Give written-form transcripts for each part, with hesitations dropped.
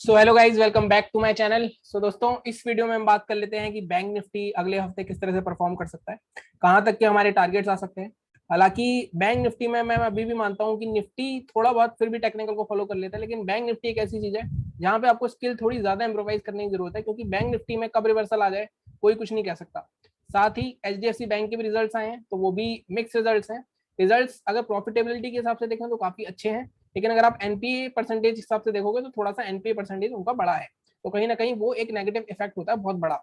So hello guys, welcome back to my channel. So दोस्तों, इस video में हम बात कर लेते हैं कि बैंक निफ्टी अगले हफ्ते किस तरह से परफॉर्म कर सकता है, कहां तक के हमारे टारगेट्स आ सकते हैं। हालांकि बैंक निफ्टी में मैं अभी भी मानता हूं कि निफ्टी थोड़ा बहुत फिर भी टेक्निकल को फॉलो कर लेता है, लेकिन बैंक निफ्टी एक ऐसी चीज है जहां पे आपको स्किल थोड़ी ज्यादा इंप्रोवाइज करने की जरूरत है, क्योंकि बैंक निफ्टी में कब रिवर्सल आ जाए कोई कुछ नहीं कह सकता। साथ ही एचडीएफसी बैंक के भी रिजल्ट आए हैं, तो वो भी मिक्स रिजल्ट हैं। रिजल्ट अगर प्रॉफिटेबिलिटी के हिसाब से देखें तो काफी अच्छे हैं, लेकिन अगर आप एनपीए परसेंटेज हिसाब से देखोगे तो थोड़ा सा एनपीए परसेंटेज उनका बड़ा है, तो कहीं ना कहीं वो एक नेगेटिव इफेक्ट होता है बहुत बड़ा।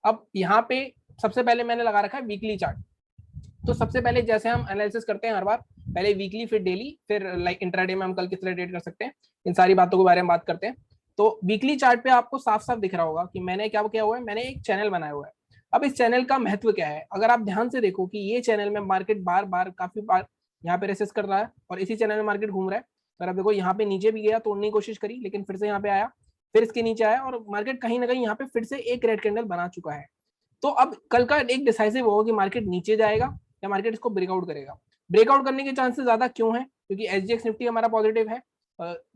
अब यहाँ पे सबसे पहले मैंने लगा रखा है वीकली चार्ट। तो सबसे पहले जैसे हम एनालिसिस करते हैं हर बार, पहले वीकली फिर डेली फिर लाइक इंट्राडे में हम कल किस तरह ट्रेड कर सकते हैं, इन सारी बातों के बारे में बात करते हैं। तो वीकली चार्ट पे आपको साफ साफ दिख रहा होगा कि मैंने क्या किया हुआ है, मैंने एक चैनल बनाया हुआ है। अब इस चैनल का महत्व क्या है, अगर आप ध्यान से देखो कि ये चैनल में मार्केट बार बार काफी बार यहाँ पे रेसिस्ट कर रहा है और इसी चैनल में मार्केट घूम रहा है। अगर आप देखो यहाँ पे नीचे भी गया, तोड़ने की कोशिश करी, लेकिन फिर से यहाँ पे आया, फिर इसके नीचे आया और मार्केट कहीं ना कहीं यहाँ पे फिर से एक रेड कैंडल बना चुका है। तो अब कल का एक डिसाइसिव होगा कि मार्केट नीचे जाएगा या मार्केट इसको ब्रेकआउट करेगा। ब्रेकआउट करने के चांसेस ज्यादा क्यों है, क्योंकि एसजीएक्स निफ्टी हमारा पॉजिटिव है,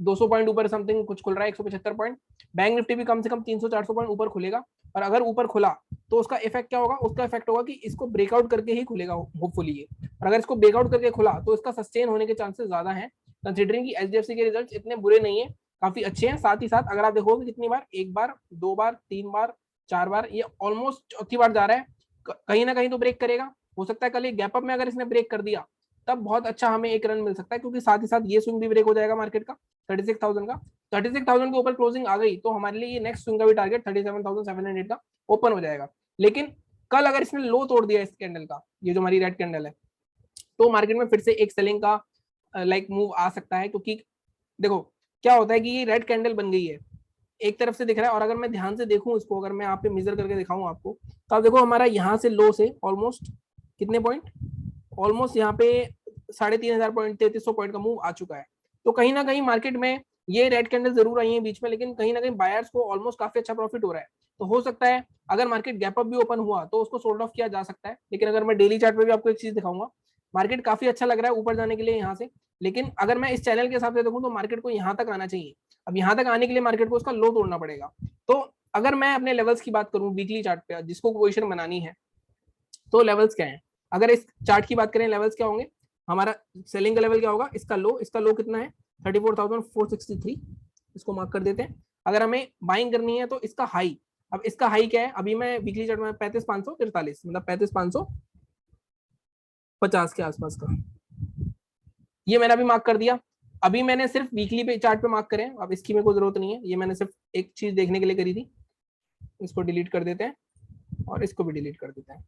200 पॉइंट ऊपर समथिंग कुछ खुल रहा है, 175 पॉइंट। बैंक निफ्टी भी कम से कम 300-400 पॉइंट ऊपर खुलेगा, और अगर ऊपर खुला तो उसका इफेक्ट क्या होगा, उसका इफेक्ट होगा कि इसको ब्रेकआउट करके ही खुलेगा होपफुली ये। और अगर इसको ब्रेकआउट करके खुला तो इसका सस्टेन होने के चांसेस ज्यादा हैं, कंसिडरिंग कि एचडीएफसी के रिजल्ट इतने बुरे नहीं है, काफी अच्छे हैं। साथ ही साथ अगर आप देखोगे कितनी बार, एक बार, दो बार, तीन बार, चार बार, ये ऑलमोस्ट चौथी बार जा रहा है, कहीं ना कहीं तो ब्रेक करेगा। हो सकता है कल एक गैप अप में अगर इसने ब्रेक कर दिया तब बहुत अच्छा हमें एक रन मिल सकता है, क्योंकि साथ ही साथ ये स्विंग भी ब्रेक हो जाएगा मार्केट का 36,000 का। 36,000 के ऊपर क्लोजिंग आ गई तो हमारे लिए ये नेक्स्ट स्विंग का भी टारगेट 37,700 का ओपन हो जाएगा। लेकिन कल अगर इसने लो तोड़ दिया इस कैंडल का, ये जो हमारी रेड कैंडल है, तो मार्केट में फिर से एक सेलिंग का लाइक मूव आ सकता है। क्योंकि देखो क्या होता है कि ये रेड कैंडल बन गई है, एक तरफ से दिख रहा है, और अगर मैं ध्यान से देखूं इसको, अगर मैं आप पे मेजर करके दिखाऊं आपको, तो आप देखो हमारा यहाँ से लो से ऑलमोस्ट कितने पॉइंट, ऑलमोस्ट यहाँ पे 3,500 पॉइंट, 3,300 पॉइंट का मूव आ चुका है। तो कहीं ना कहीं मार्केट में ये रेड कैंडल जरूर आई है बीच में, लेकिन कहीं ना कहीं बायर्स को ऑलमोस्ट काफी अच्छा प्रॉफिट हो रहा है। तो हो सकता है अगर मार्केट गैप अप भी ओपन हुआ तो उसको सोल्ड ऑफ किया जा सकता है। लेकिन अगर मैं डेली चार्ट पे भी आपको एक चीज दिखाऊंगा, मार्केट काफी अच्छा लग रहा है ऊपर जाने के लिए यहाँ से, लेकिन अगर मैं इस चैनल के हिसाब से देखूं तो मार्केट को यहाँ तक आना चाहिए। अब यहाँ तक आने के लिए मार्केट को उसका लो तोड़ना पड़ेगा। तो अगर मैं अपने लेवल्स की बात करूं वीकली चार्ट पे, जिसको पोजीशन बनानी है, तो लेवल्स क्या है, अगर इस चार्ट की बात करें लेवल्स क्या होंगे, हमारा सेलिंग का लेवल क्या होगा, इसका लो कितना है 34,463, इसको मार्क कर देते हैं। अगर हमें बाइंग करनी है तो इसका हाई, अब इसका हाई क्या है, अभी मैं वीकली चार्ट में 35,543 मतलब 35,550 के आसपास का, ये मैंने अभी मार्क कर दिया। अभी मैंने सिर्फ वीकली पे चार्ट पे मार्क करें, अब इसकी मेरे को जरूरत नहीं है, ये मैंने सिर्फ एक चीज देखने के लिए करी थी। इसको डिलीट कर देते हैं और इसको भी डिलीट कर देते हैं।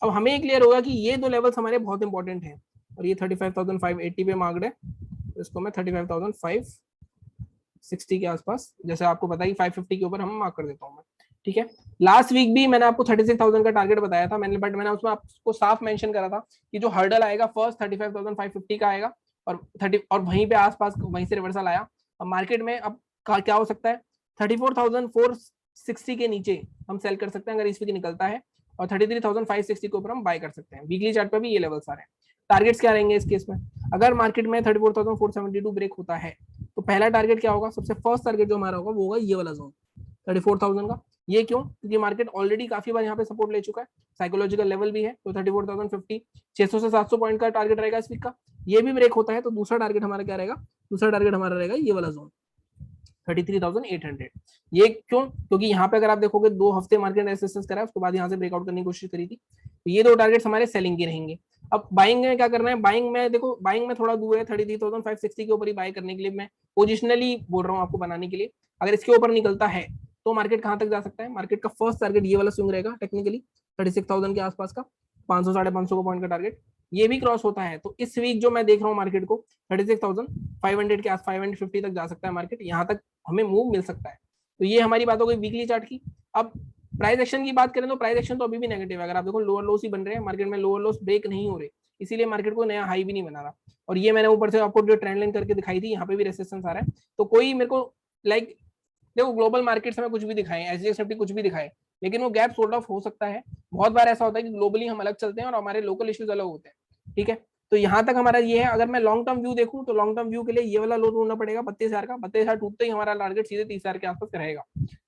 अब हमें ये क्लियर होगा कि ये दो लेवल्स हमारे बहुत इंपॉर्टेंट हैं, और ये 35,580 पे मार्क्ड है, तो इसको मैं 35,560 के आसपास, जैसे आपको पता है 550 के ऊपर हम मार्क कर देता हूँ मैं। ठीक है, लास्ट वीक भी मैंने आपको 36,000 का टारगेट बताया था मैंने, बट मैंने उसमें आपको साफ मेंशन करा था कि जो हर्डल आएगा फर्स्ट 35,550 का आएगा, और 30 और वहीं पे आसपास वहीं से रिवर्सल आया। अब मार्केट में अब क्या हो सकता है, 34,460 के नीचे हम सेल कर सकते हैं अगर इस वीक निकलता है, और 33,560 के ऊपर हम बाय कर सकते हैं। वीकली चार्ट पर भी ये लेवल्स आ रहे हैं। टारगेट्स क्या रहेंगे इस केस में, अगर मार्केट में 34,472 ब्रेक होता है तो पहला टारगेट क्या होगा, सबसे फर्स्ट टारगेट जो हमारा होगा वो होगा ये वाला जोन 34,000 का। ये क्यों, क्योंकि मार्केट ऑलरेडी काफी बार यहाँ पे सपोर्ट ले चुका है, साइकोलॉजिकल लेवल भी है, तो 34,050 600 से 700 पॉइंट का टारगेट रहेगा इस वीक का। ये भी ब्रेक होता है तो दूसरा टारगेट हमारा क्या रहेगा, दूसरा टारगेट हमारा रहेगा ये वाला जोन 33,800। ये क्यों, क्योंकि यहाँ पे अगर आप देखोगे 2 हफ्ते मार्केट रेसिस्टेंस करा, उसके बाद यहाँ से ब्रेकआउट करने की कोशिश करी थी, तो ये दो टारगेट्स हमारे सेलिंग के रहेंगे। अब बाइंग में क्या करना है, बाइंग में देखो बाइंग में थोड़ा दूर है, 33,560 के ऊपर ही बाय करने के लिए मैं पोजिशनली बोल रहा हूँ आपको बनाने के लिए। अगर इसके ऊपर निकलता है तो मार्केट कहाँ तक जा सकता है, मार्केट का फर्स्ट टारगेट ये वाला स्विंग रहेगा टेक्निकली 36,000 के आसपास का, 500-550 पॉइंट का टारगेट ये भी क्रॉस होता है, तो इस वीक जो मैं देख रहा हूँ मार्केट को 36,500 के आस 550 तक जा सकता है मार्केट, यहाँ तक हमें मूव मिल सकता है। तो ये हमारी बात हो गई वीकली चार्ट की। अब प्राइस एक्शन की बात करें तो प्राइस एक्शन तो अभी भी नेगेटिव है, अगर आप देखो लोअर लोस ही बन रहे हैं मार्केट में, लोअर लोस ब्रेक नहीं हो रहे, इसीलिए मार्केट को नया हाई भी नहीं बना रहा। और ये मैंने ऊपर से आपको जो ट्रेंड लाइन करके दिखाई थी, यहाँ पे भी रेसिस्टेंस आ रहा है, तो कोई मेरे को लाइक देखो ग्लोबल मार्केट्स में कुछ भी दिखाए, एसजीएक्स निफ्टी कुछ भी दिखाए, लेकिन वो गैप सोल्ड ऑफ हो सकता है। बहुत बार ऐसा होता है कि ग्लोबली हम अलग चलते हैं और हमारे लोकल इश्यूज अलग होते हैं। ठीक है, तो यहाँ तक हमारा ये है। अगर मैं लॉन्ग टर्म व्यू देखूं तो लॉन्ग टर्म व्यू के लिए ये वाला लो ढूंढना पड़ेगा 32,000 का। 32,000 टूटते ही हमारा टारगेट सीधे 30,000 के आसपास रहेगा।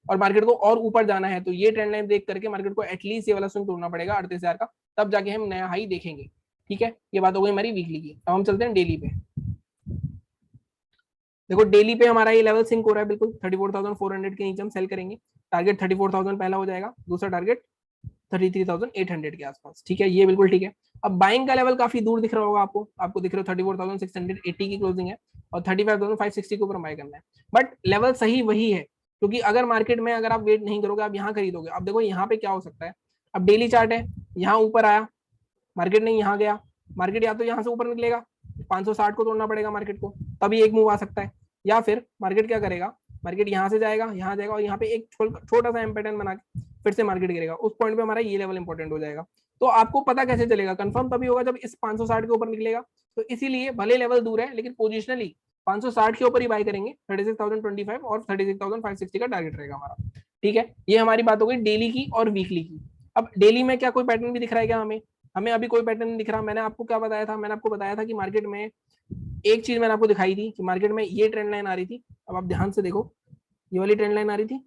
और मार्केट को और ऊपर जाना है तो ये ट्रेंड लाइन देख करके मार्केट को एटलीस्ट ये वाला स्विंग तोड़ना पड़ेगा 38,000 का, तब जाके हम नया हाई देखेंगे। ठीक है, ये बात हो गई हमारी वीकली की। अब हम चलते हैं डेली पे। देखो डेली पे हमारा ये लेवल सिंक हो रहा है बिल्कुल 34,400 के नीचे हम सेल करेंगे। टारगेट 34,000 पहला हो जाएगा, दूसरा टारगेट 33,800 के आसपास। ठीक है, ये बिल्कुल ठीक है। अब बाइंग का लेवल काफी दूर दिख रहा होगा आपको दिख रहा है 34,680 की क्लोजिंग है और 35,560 के ऊपर बाय करना है। बट लेवल सही वही है, क्योंकि अगर मार्केट में अगर आप वेट नहीं करोगे, आप यहाँ खरीदोगे। अब देखो यहाँ पे क्या हो सकता है, अब डेली चार्ट है, यहाँ ऊपर आया मार्केट नहीं, यहाँ गया मार्केट, या तो यहाँ से ऊपर निकलेगा 560 को तोड़ना पड़ेगा मार्केट को, तभी एक मूव आ सकता है। या फिर मार्केट क्या करेगा, मार्केट यहाँ से जाएगा, यहाँ जाएगा और यहाँ पे एक छोटा सा एम पैटर्न बना के फिर से मार्केट गिरेगा। उस पॉइंट पे हमारा ये लेवल इंपॉर्टेंट हो जाएगा। तो आपको पता कैसे चलेगा, कंफर्म तभी होगा जब इस 560 के ऊपर निकलेगा। तो इसीलिए भले लेवल दूर है लेकिन पोजिशनली 560 के ऊपर ही बाय करेंगे। 36,025 और 36,560 का टारगेट रहेगा हमारा। ठीक है, ये हमारी बात हो गई डेली की और वीकली की। अब डेली में क्या कोई पैटर्न भी दिख रहा है क्या हमें? हमें अभी कोई पैटर्न नहीं दिख रहा। मैंने आपको क्या बताया था, मैंने आपको बताया था कि मार्केट में एक चीज मैंने आपको दिखाई थी कि मार्केट में ये ट्रेंड लाइन आ रही थी। अब आप ध्यान से देखो, ये वाली ट्रेंड लाइन आ रही थी,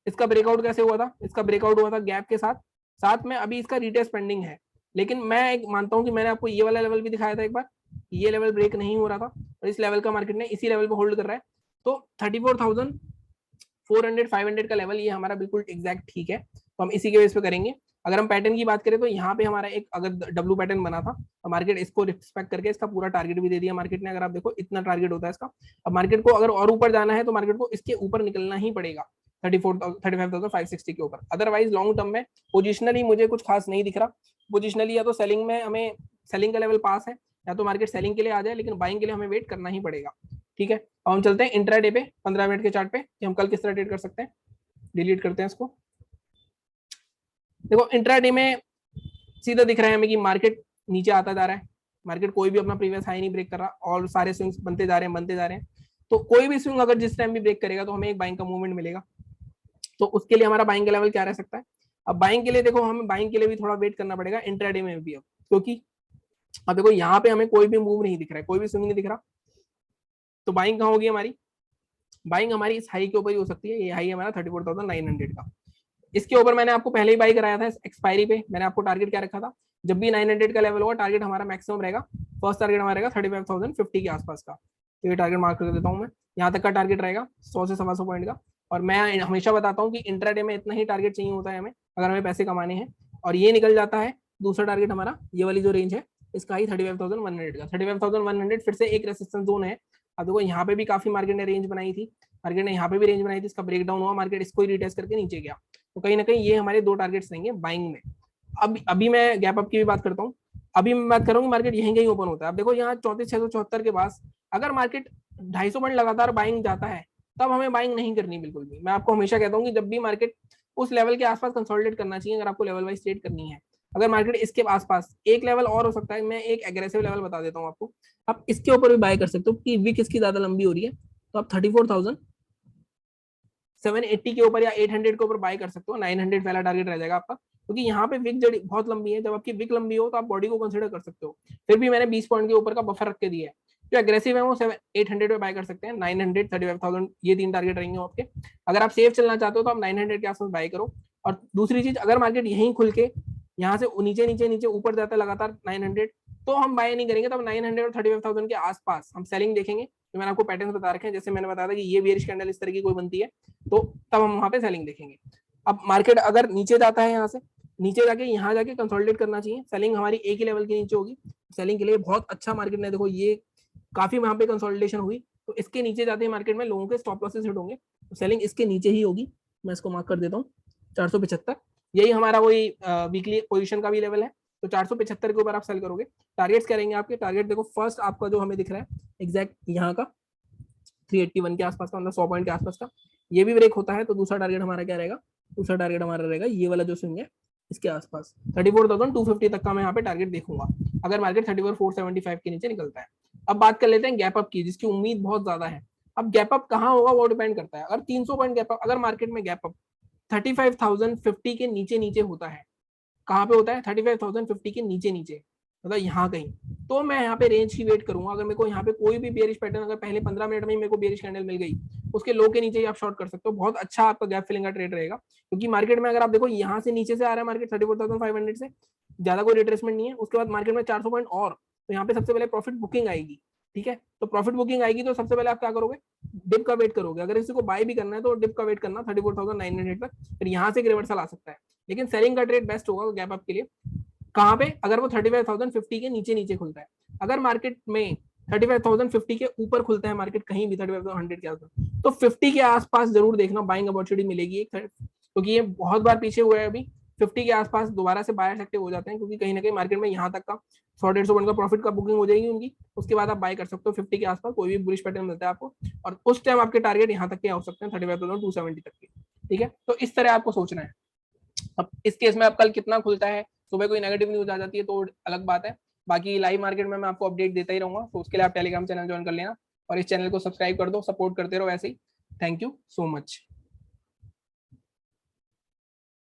इसका ब्रेकआउट कैसे हुआ था? इसका ब्रेकआउट हुआ था गैप के साथ साथ में अभी इसका रिटेस्ट पेंडिंग है। लेकिन मैं एक मानता हूं कि मैंने आपको ये वाला लेवल भी दिखाया था एक बार, ये लेवल ब्रेक नहीं हो रहा था और इस लेवल का मार्केट ने इसी लेवल पे होल्ड कर रहा है। तो 34,400 500 का लेवल ये हमारा बिल्कुल एग्जैक्ट ठीक है। तो हम इसी के बेस पे करेंगे। अगर हम पैटर्न की बात करें तो यहाँ पे हमारा एक अगर डब्ल्यू पैटर्न बना था तो मार्केट इसको रिस्पेक्ट करके इसका पूरा टारगेट भी दे दिया मार्केट ने। अगर आप देखो इतना टारगेट होता है इसका। अब मार्केट को अगर और ऊपर जाना है तो मार्केट को इसके ऊपर निकलना ही पड़ेगा 35,560 के ऊपर। अदरवाइज लॉन्ग टर्म में पोजिशनली मुझे कुछ खास नहीं दिख रहा। पोजिशनली या तो सेलिंग में हमें सेलिंग का लेवल पास है, या तो मार्केट सेलिंग के लिए आ जाए, लेकिन बाइंग के लिए हमें वेट करना ही पड़ेगा। ठीक है, अब हम चलते हैं इंट्राडे पे 15 मिनट के चार्ट पे कि हम कल किस तरह ट्रेड कर सकते हैं। डिलीट करते हैं इसको। देखो इंट्राडे में सीधा दिख रहा है हमें कि मार्केट नीचे आता जा रहा है। मार्केट कोई भी अपना प्रीवियस हाई नहीं ब्रेक कर रहा और सारे स्विंग्स बनते जा रहे हैं। तो कोई भी स्विंग अगर जिस टाइम भी ब्रेक करेगा तो हमें एक बाइंग का मूवमेंट मिलेगा। तो उसके लिए हमारा बाइंग का लेवल क्या रह सकता है? अब बाइंग के लिए देखो, हमें बाइंग के लिए भी थोड़ा वेट करना पड़ेगा इंट्राडे में भी। अब क्योंकि अब देखो यहाँ पे हमें कोई भी मूव नहीं दिख रहा है, कोई भी स्विंग नहीं दिख रहा। तो बाइंग कहाँ होगी हमारी? बाइंग हमारी इस हाई के ऊपर ही हो सकती है। ये हाई हमारा 34,900 का। इसके ऊपर मैंने आपको पहले ही बाई कराया था एक्सपायरी पे। मैंने आपको टारगेट क्या रखा था, जब भी 900 का लेवल होगा टारगेट हमारा मैक्सिमम रहेगा। फर्स्ट टारगेट हमारा रहेगा 35,050 के आसपास का। तो ये टारगेट मार्क कर देता हूँ मैं। यहाँ तक का टारगेट रहेगा 100 से 125 पॉइंट का। और मैं हमेशा बताता हूँ कि इंट्राडे में इतना ही टारगेट चाहिए होता है हमें अगर हमें पैसे कमाने हैं। और ये निकल जाता है दूसरा टारगेट हमारा, ये वाली जो रेंज है इसका ही 35,100 का। 35,100 फिर से एक रेसिस्टेंस जोन है। अब देखो यहाँ पे भी काफी मार्केट ने रेंज बनाई थी, मार्केट ने यहाँ पे भी रेंज बनाई थी, इसका ब्रेकडाउन हुआ, मार्केट इसको ही रिटेस्ट करके नीचे गया। तो कहीं ना कहीं ये हमारे दो टारगेट्स रहेंगे बाइंग में। अब अभी मैं गैप अप की भी बात करता हूँ। अभी मैं बात करूँ मार्केट यहीं कहीं ओपन होता है। अब देखो यहाँ 34,674 के पास अगर मार्केट 250 पॉइंट लगातार बाइंग जाता है तब हमें बाइंग नहीं करनी बिल्कुल भी। मैं आपको हमेशा कहता हूँ कि जब भी मार्केट उस लेवल के आसपास कंसोलिडेट करना चाहिए अगर आपको लेवल वाइज ट्रेड करनी है। अगर मार्केट इसके आसपास एक लेवल और हो सकता है, मैं एक एग्रेसिव लेवल बता देता हूँ आपको, आप इसके ऊपर भी बाय कर सकते हो कि विक इसकी ज्यादा लंबी हो रही है। तो आप 34,780 के ऊपर या 800 के ऊपर बाय कर सकते हो। 900 पहला टारगेट रह जाएगा आपका, क्योंकि यहाँ पे विक जड़ी बहुत लंबी है। जब आपकी विक लंबी हो तो आप बॉडी को कंसीडर कर सकते हो। फिर भी मैंने 20 पॉइंट के ऊपर का बफर रख के दिया है। जो एग्रेसिव है वो 800 पे बाय कर सकते हैं। 900 35,000 ये तीन टारगेट रहेंगे आपके। अगर आप सेफ चलना चाहते हो तो आप 900 के आसपास बाय करो। और दूसरी चीज, अगर मार्केट यहीं खुल के यहाँ से नीचे नीचे नीचे ऊपर जाता है लगातार 900, तो हम बाय नहीं करेंगे। तब 900 और 35,000 के आसपास हम सेलिंग देखेंगे। तो मैंने आपको पैटर्न बता रखे हैं, जैसे मैंने बताया था कि ये बेयरिश कैंडल इस तरह की कोई बनती है तो तब हम वहां पे सेलिंग देखेंगे। अब मार्केट अगर नीचे जाता है, यहाँ से नीचे जाके यहाँ जाके कंसोलिडेट करना चाहिए। सेलिंग हमारी एक ही लेवल के नीचे होगी। सेलिंग के लिए बहुत अच्छा मार्केट ने देखो ये काफी वहां पे कंसोलिडेशन हुई, तो इसके नीचे जाते हैं मार्केट में लोगों के स्टॉप लॉसेस हिट होंगे। तो सेलिंग इसके नीचे ही होगी। मैं इसको मार्क कर देता हूँ 475। यही हमारा वही वीकली पोजीशन का भी लेवल है। तो 475 के ऊपर आप सेल करोगे। टारगेट्स क्या रहेंगे आपके? टारगेट देखो फर्स्ट आपका जो हमें दिख रहा है एग्जैक्ट यहाँ का 381 के आसपास का, मतलब 100 पॉइंट के आसपास का। ये भी ब्रेक होता है तो दूसरा टारगेट हमारा क्या रहेगा? दूसरा टारगेट हमारा रहेगा ये वाला जो स्विंग है इसके आसपास 34,250 तक का मैं यहाँ पे टारगेट देखूंगा अगर मार्केट 34,475 के नीचे निकलता है। अब बात कर लेते हैं गैप अप की, जिसकी उम्मीद बहुत ज्यादा है। अब गैप अप कहाँ होगा वो डिपेंड करता है। अगर 300 पॉइंट गैप अप, अगर मार्केट में गैप अप 35,050 के नीचे नीचे होता है, कहाँ पे होता है? 35,050 के नीचे नीचे, मतलब यहाँ कहीं, तो मैं यहाँ पे रेंज की वेट करूंगा। अगर मेरे को यहाँ पे कोई भी बेयरिश पैटर्न अगर पहले 15 मिनट में ही मेरे को बेयरिश कैंडल मिल गई, उसके लो के नीचे ही आप शॉर्ट कर सकते हो, बहुत अच्छा आपका गैप फिलिंग का ट्रेड रहेगा। क्योंकि मार्केट में अगर आप देखो यहाँ से नीचे से आ रहा है मार्केट 34,500 से, ज्यादा कोई रिट्रेसमेंट नहीं है, उसके बाद मार्केट में 400 पॉइंट और, तो यहाँ पे सबसे पहले प्रॉफिट बुकिंग आएगी। ठीक है, तो प्रॉफिट बुकिंग आएगी तो सबसे पहले आप क्या करोगे, डिप का वेट करोगे। अगर इसी को बाय भी करना है तो डिप का वेट करना 34,900 तक, फिर यहाँ से एक रिवर्सल आ सकता है। लेकिन सेलिंग का ट्रेड बेस्ट होगा गैप अप के लिए कहाँ पे, अगर वो 35,050 के नीचे नीचे खुलता है। अगर मार्केट में 35,050 के ऊपर खुलता है मार्केट कहीं भी 35,100 के आसपास, तो 50 के आसपास जरूर देखना, बाइंग अपॉर्चुनिटी मिलेगी एक, क्योंकि ये बहुत बार पीछे हुआ है अभी। 50 के आसपास दोबारा से बायर्स एक्टिव हो जाते हैं, क्योंकि कहीं ना कहीं मार्केट में यहाँ तक का 100-150 पॉइंट का प्रॉफिट का बुकिंग हो जाएगी उनकी, उसके बाद आप बाय कर सकते हो 50 के आसपास कोई भी बुलिश पैटर्न मिलता है आपको, और उस टाइम आपके टारगेट यहाँ तक के हो सकते हैं 35,270 तक के। ठीक है, तो इस तरह आपको सोचना है। अब इस केस में अब कल कितना खुलता है, सुबह कोई नेगेटिव न्यूज आ जाती है तो अलग बात है, बाकी लाइव मार्केट में मैं आपको अपडेट देता ही रहूंगा। तो उसके लिए आप टेलीग्राम चैनल ज्वाइन कर लेना और इस चैनल को सब्सक्राइब कर दो, सपोर्ट करते रहो ऐसे ही। Thank you so much.